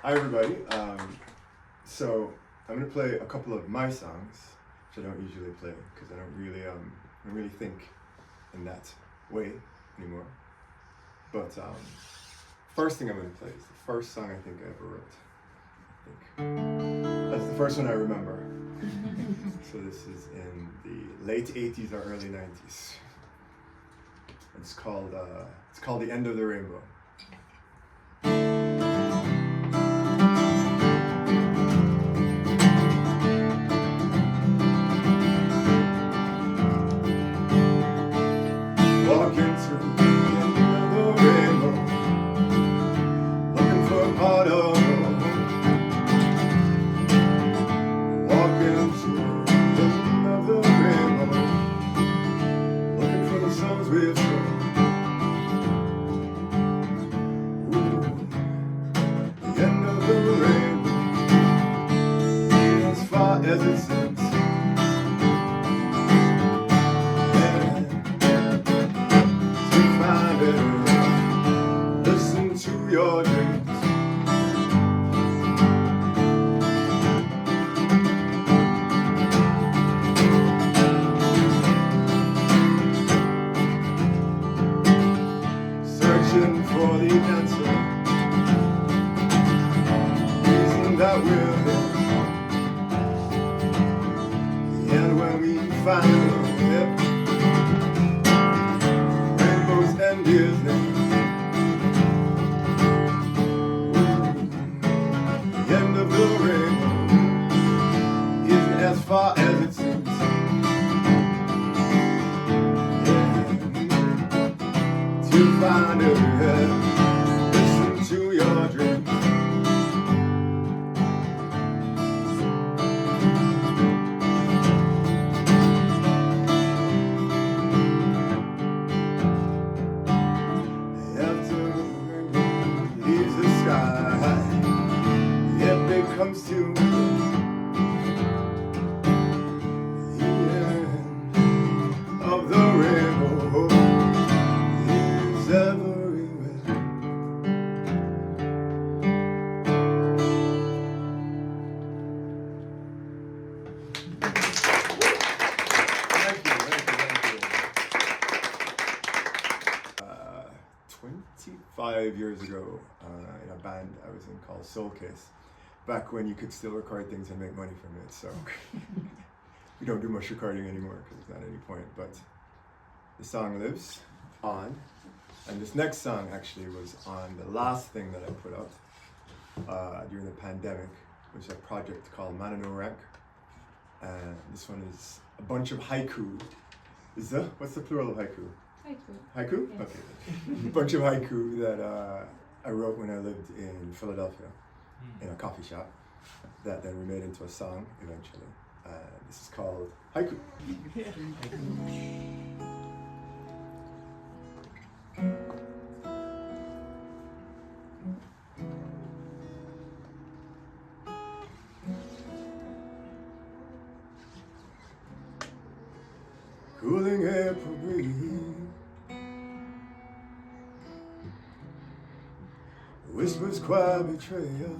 Hi everybody. So I'm gonna play a couple of my songs, which I don't usually play because I don't really think in that way anymore. But first thing I'm gonna play is the first song I think I ever wrote. That's the first one I remember. So this is in the late 80s or early 90s. It's called The End of the Rainbow. Walking through the end of the rainbow, looking for a pot of gold. Walking through the end of the rainbow, looking for the songs we've sown. The end of the rainbow, as far as it seems. Listen to your dreams. Searching for the answer, reason that we're here. And when we finally hit, rainbow's end is near. As far as it seems. To find a head, listen to your dreams. After the rainbow leaves the sky, it becomes too late. Of the rainbow is everywhere. Thank you. 25 years ago, in a band I was in called Soulcase, back when you could still record things and make money from it, so we don't do much recording anymore because there's not any point, but the song lives on. And this next song actually was on the last thing that I put out during the pandemic, which is a project called Man No Rank. And this one is a bunch of haiku. What's the plural of haiku? Haiku. Haiku? Yes. Okay. A bunch of haiku that I wrote when I lived in Philadelphia in a coffee shop that then we made into a song eventually. This is called Haiku. Cooling April breeze, whispers quiet betrayal.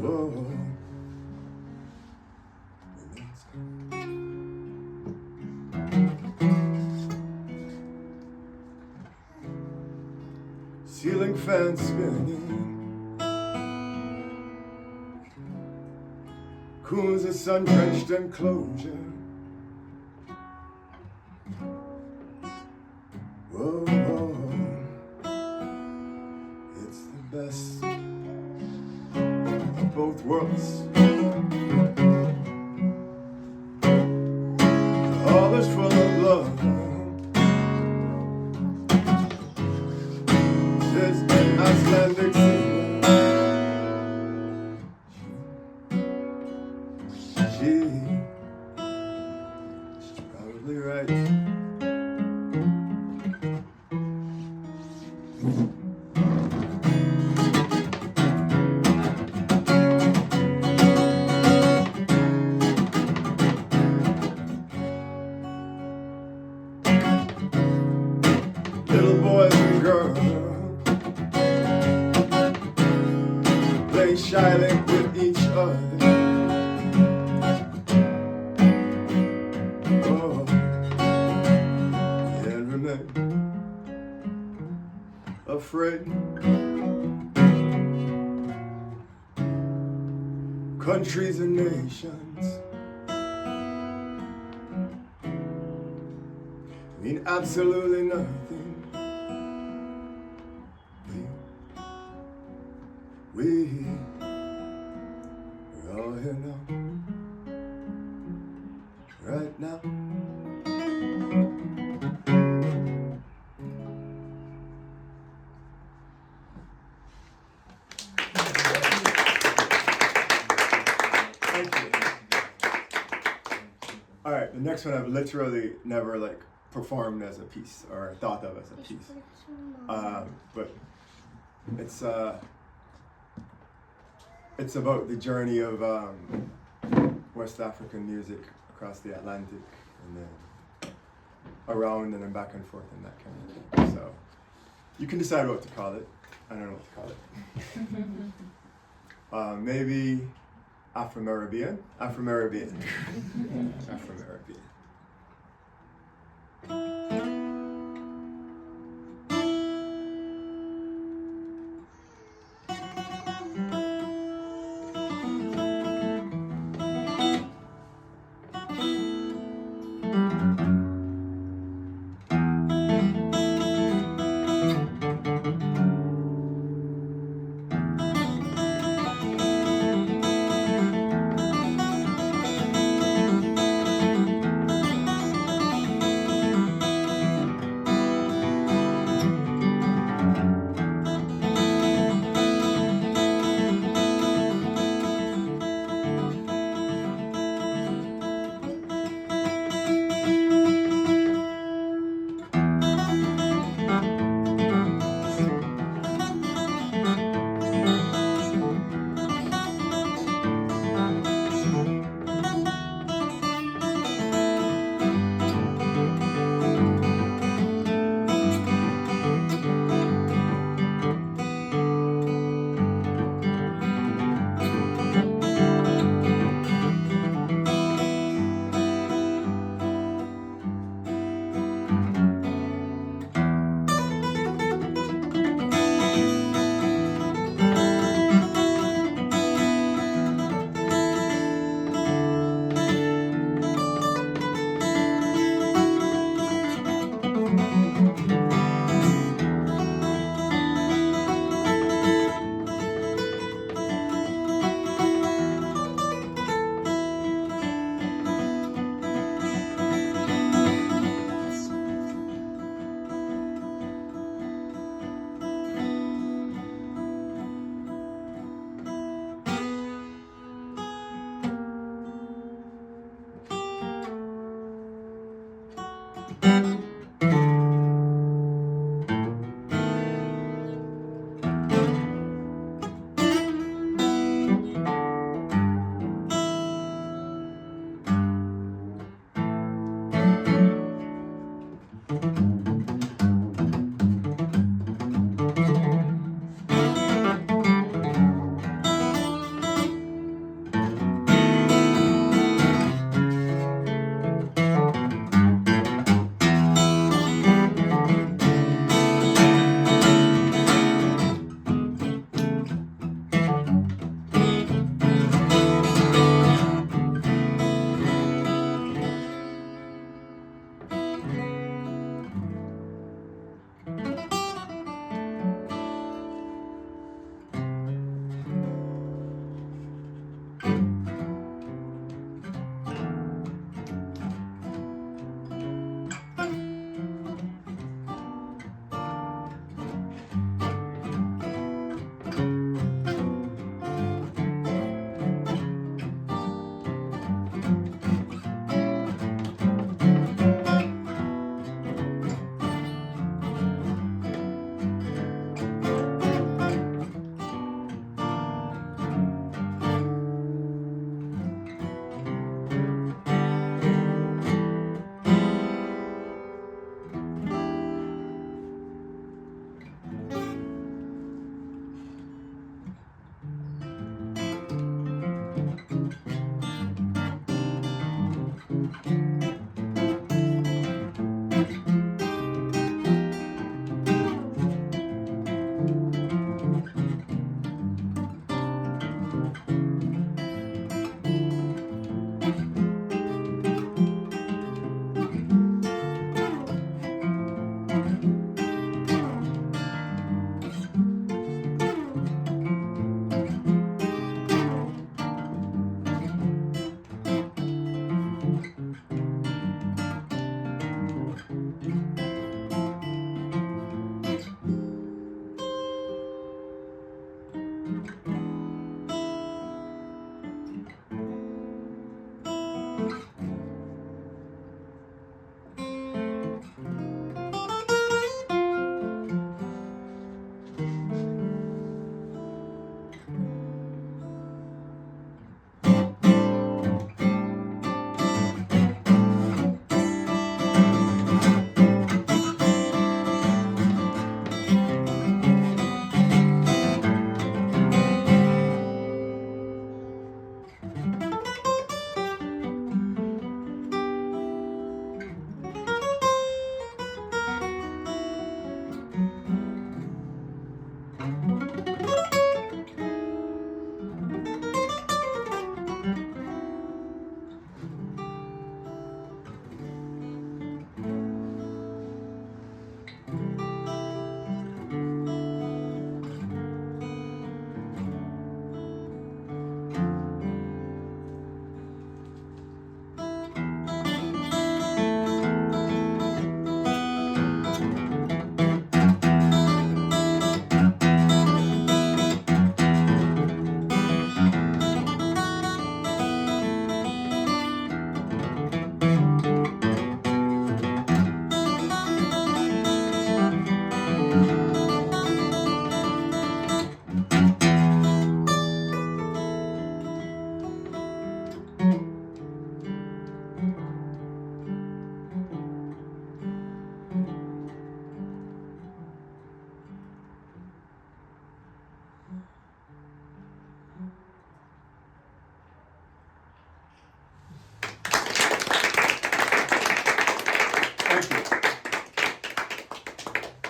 Whoa. Ceiling fan spinning, cools a sun-drenched enclosure. Whoa, whoa. It's the best of both worlds. All is full of love. Says an Icelandic singer. She's probably right. Little boys and girls girl. Play shyly with each other. Oh, and remember, afraid. Countries and nations mean absolutely nothing. We're all here now, right now. All right, the next one I've literally never like performed as a piece or thought of as a piece, but it's about the journey of West African music across the Atlantic and then around and then back and forth and that kind of thing. So you can decide what to call it. I don't know what to call it. Maybe Afro-Caribbean. Afro-Caribbean. Afro-Caribbean.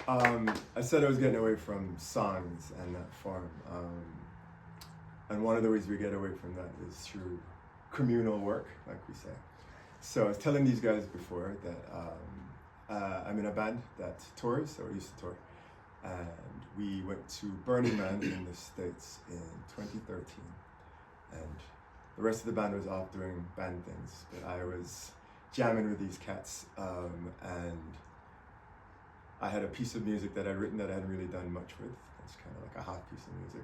I said I was getting away from songs and that form. And one of the ways we get away from that is through communal work, like we say. So I was telling these guys before that I'm in a band that tours, or used to tour. And we went to Burning Man in the States in 2013. And the rest of the band was off doing band things, but I was jamming with these cats, and I had a piece of music that I'd written that I hadn't really done much with. It's kind of like a half piece of music.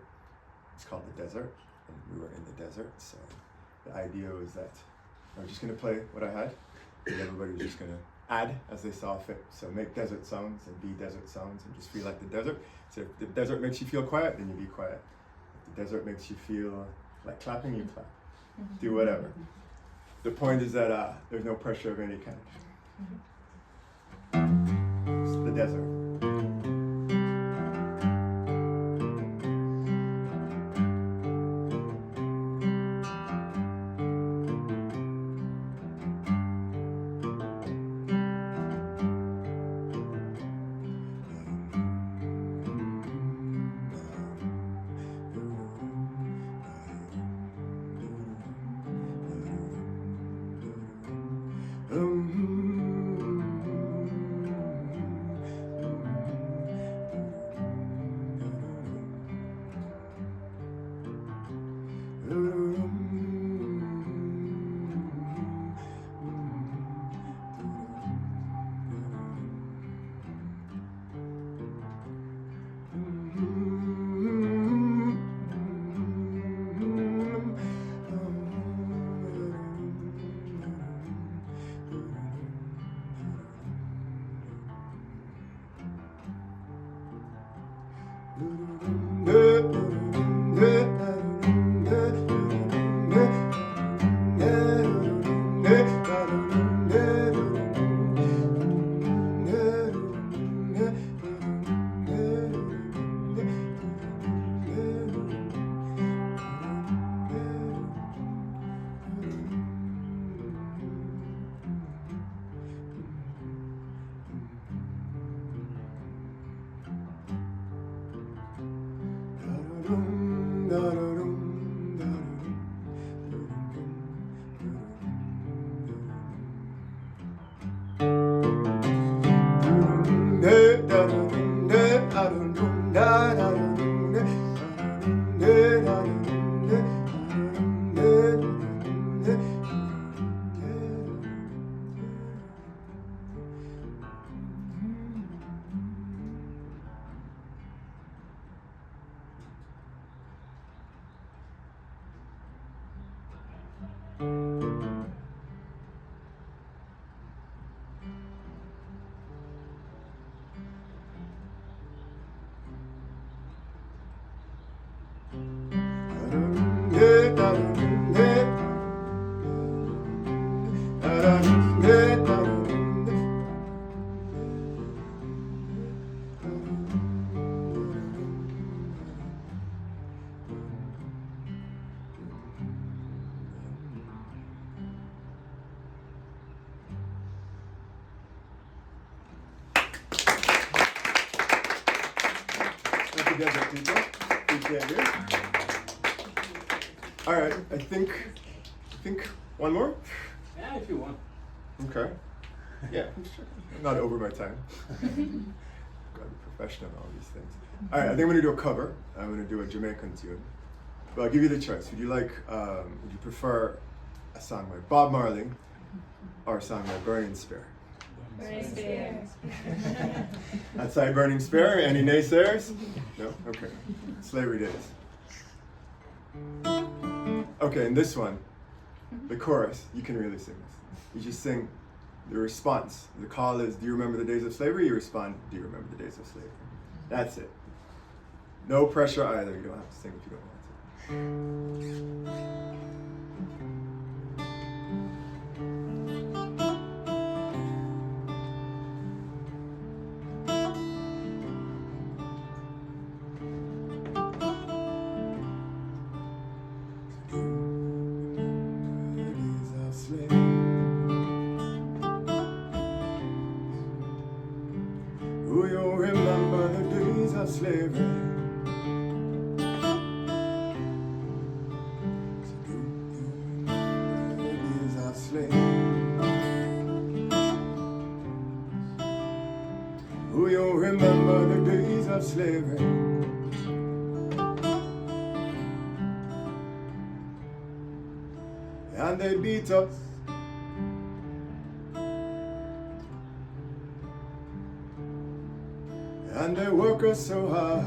It's called The Desert, and we were in the desert, so the idea was that I was just going to play what I had, and everybody was just going to add as they saw fit. So make desert sounds and be desert sounds and just feel like the desert. So if the desert makes you feel quiet, then you be quiet. If the desert makes you feel like clapping, you clap. Do whatever. The point is that there's no pressure of any kind. It's the desert. Desert people. Appreciate you. All right, I think one more. Yeah, if you want. Okay. Yeah, I'm not over my time. Gotta be professional in all these things. All right, I think I'm gonna do a cover. I'm gonna do a Jamaican tune. But I'll give you the choice. Would you prefer a song by Bob Marley or a song by Burning Spear? Burning Spear. Outside Burning Spear, any naysayers? No? Okay. Slavery days. Okay, and this one, the chorus, you can really sing this. You just sing the response. The call is, do you remember the days of slavery? You respond, do you remember the days of slavery? That's it. No pressure either. You don't have to sing if you don't want to. Do you remember of slavery. The days of slavery. Do you remember the days of slavery? And they beat us. And they work us so hard.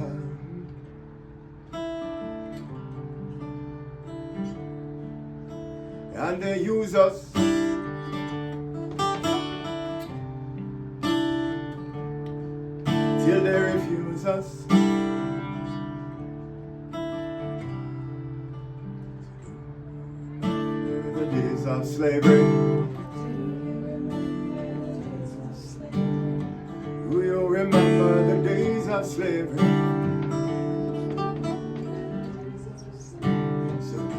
And they use us. Till they refuse us. The days of slavery. Do you remember the days of slavery? So do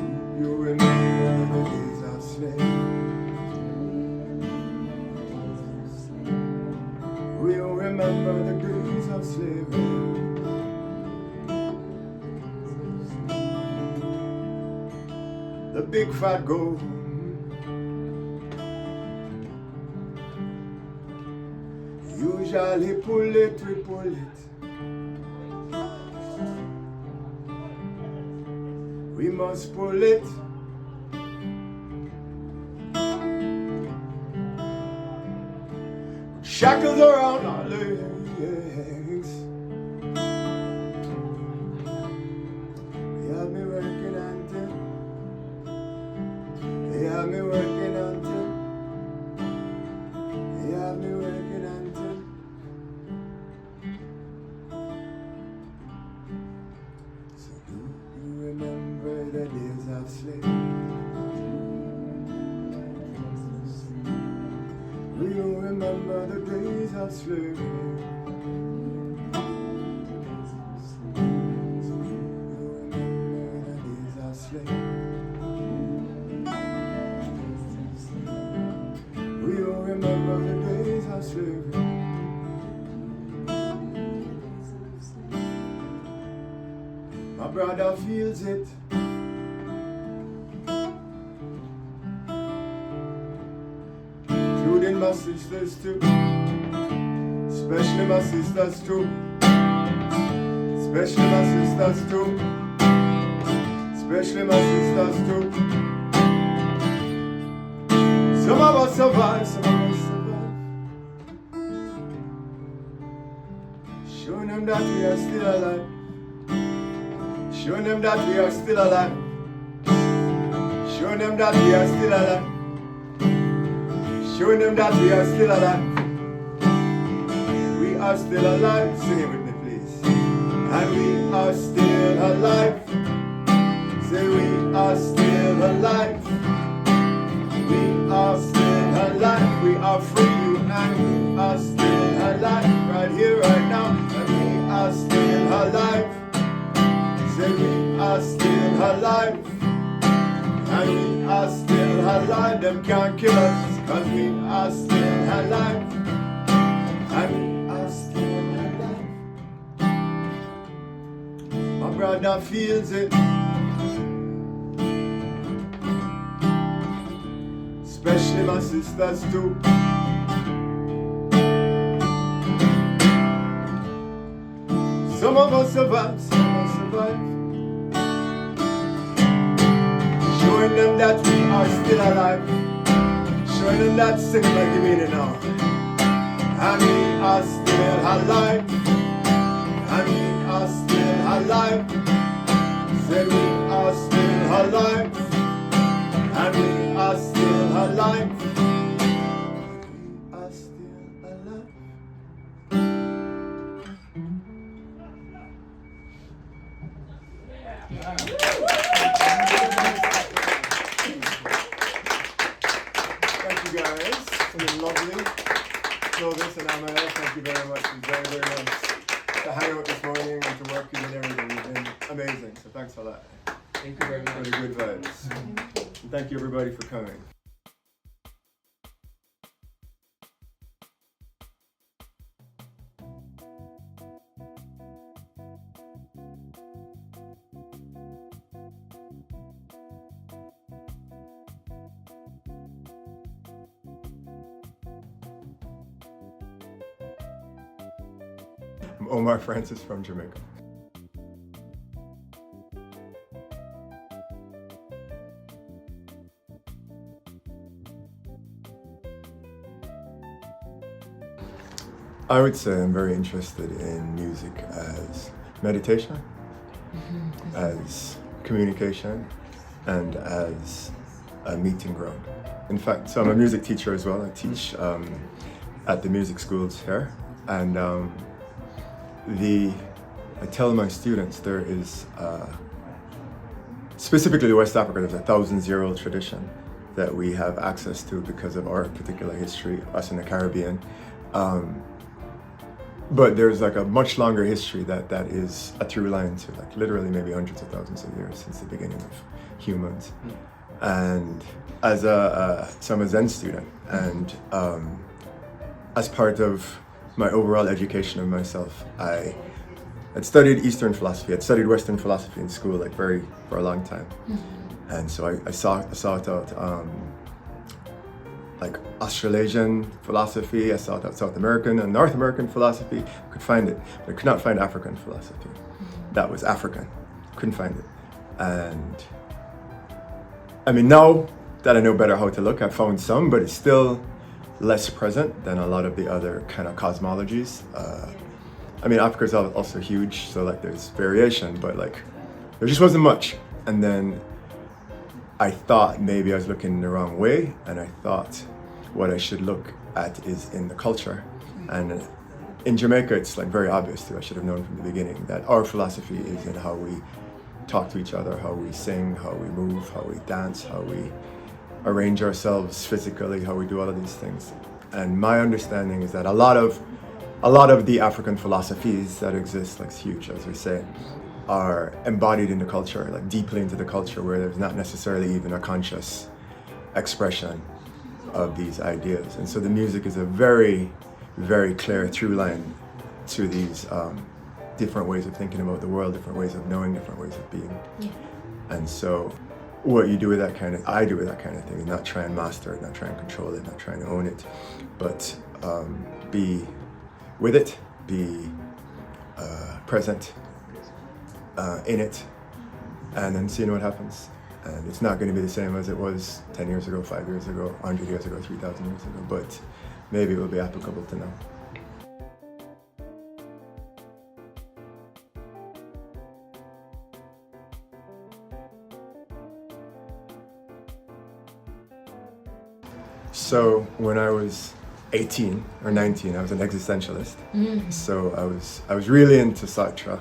you remember the days of slavery? Do you remember the days of slavery? The big fat goat. Usually pull it, we pull it. We must pull it. Shackles around our legs. You have me working until. You have me working until. You have me working until. So do you remember the days of slavery? Do you remember the days of slavery? So do you remember the days of slavery? Do you remember the days of slavery? My brother feels it. Including my sisters too. Especially my sisters too. Especially my sisters too. Especially my sisters too. Some of us survive, some of us survive. Showing them that we are still alive. Showing them that we are still alive. Showing them that we are still alive. Showing them that we are still alive. We are still alive. Sing it with me, please. And we are still alive. Say we are still alive. We are still alive. We are free, you and we are still alive. Right here, right now. And we are still alive. Say we are still alive. And we are still alive. Them can't kill us. Cause we are still alive. And we are still alive. My brother feels it. Especially my sisters too. Some of us survive, some of us survive. Showing them that we are still alive. Showing them that sing like you mean it now. And we are still alive. And we are still alive. Say we are still alive. And we are still alive. We are still alive. Thank you guys. It's been lovely. Clovis and Amaëlle, thank you very much. It was very, very nice to hang out this morning and to work with you and everything. You've been amazing. So thanks a lot. Thank you very For much. the good vibes. And thank you everybody for coming. I'm Omar Francis from Jamaica. I would say I'm very interested in music as meditation, as communication, and as a meeting ground. In fact, so I'm a music teacher as well. I teach at the music schools here, and I tell my students there is, specifically West Africa, there's a 1,000-year-old tradition that we have access to because of our particular history, us in the Caribbean. But there's like a much longer history that is a through line to like literally maybe hundreds of thousands of years since the beginning of humans. And as so I'm a Zen student, and as part of my overall education of myself, I had studied Eastern philosophy. I'd studied Western philosophy in school like for a long time. And so I sought out like Australasian philosophy, I sought out South American and North American philosophy. I could find it, but I could not find African philosophy. That was African, couldn't find it. And I mean, now that I know better how to look, I found some, but it's still less present than a lot of the other kind of cosmologies. I mean, Africa is also huge, so like there's variation, but like there just wasn't much. And then I thought maybe I was looking the wrong way, and I thought what I should look at is in the culture. And in Jamaica, it's like very obvious too. I should have known from the beginning that our philosophy is in how we talk to each other, how we sing, how we move, how we dance, how we arrange ourselves physically, how we do all of these things. And my understanding is that a lot of the African philosophies that exist, like huge, as we say, are embodied in the culture, like deeply into the culture, where there's not necessarily even a conscious expression of these ideas. And so the music is a very, very clear through line to these different ways of thinking about the world, different ways of knowing, different ways of being. Yeah. And so what you do with that I do with that kind of thing, not try and master it, not try and control it, not trying to own it, but be with it, be present in it, and then seeing what happens. And it's not going to be the same as it was 10 years ago, 5 years ago, 100 years ago, 3,000 years ago, but maybe it will be applicable to now. So when I was 18 or 19, I was an existentialist. So I was really into Sartre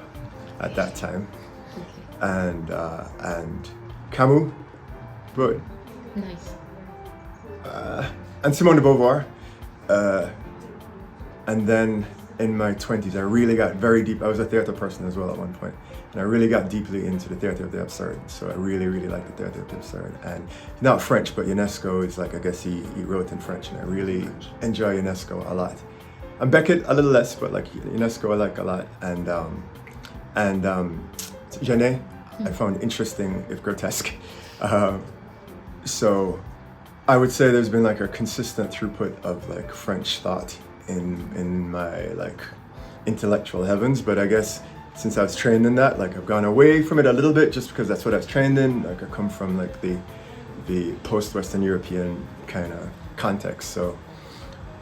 at that time, and Camus, but nice, and Simone de Beauvoir, and then in my 20s I really got very deep. I was a theatre person as well at one point, and I really got deeply into the theatre of the absurd. So I really liked the theatre of the absurd, and not French, but Ionesco is like, I guess he wrote in French, and I really enjoy Ionesco a lot. And Beckett a little less, but like Ionesco I like a lot, and Genet I found interesting, if grotesque. So I would say there's been like a consistent throughput of like French thought in my like intellectual heavens, but I guess since I was trained in that, like I've gone away from it a little bit just because that's what I was trained in. Like I come from like the post-Western European kind of context, so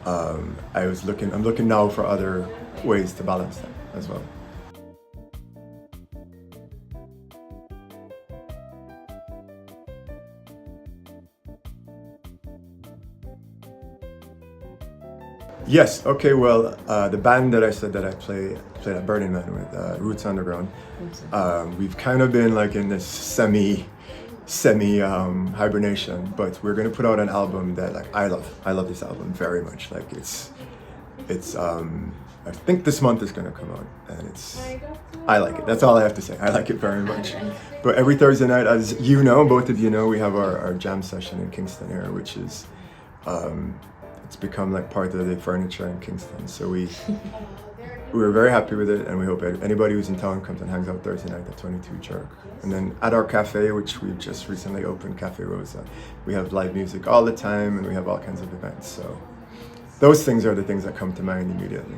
I'm looking now for other ways to balance that as well. Yes, okay, well, the band that I said that I played at Burning Man with, Roots Underground, we've kind of been like in this semi hibernation, but we're gonna put out an album that like I love this album very much. Like it's I think this month is gonna come out, and I like it. That's all I have to say. I like it very much. But every Thursday night, as you know, both of you know, we have our jam session in Kingston here, which is it's become like part of the furniture in Kingston. So we're very happy with it, and we hope anybody who's in town comes and hangs out Thursday night at 22 Jerk. And then at our cafe, which we've just recently opened, Cafe Rosa, we have live music all the time, and we have all kinds of events. So those things are the things that come to mind immediately.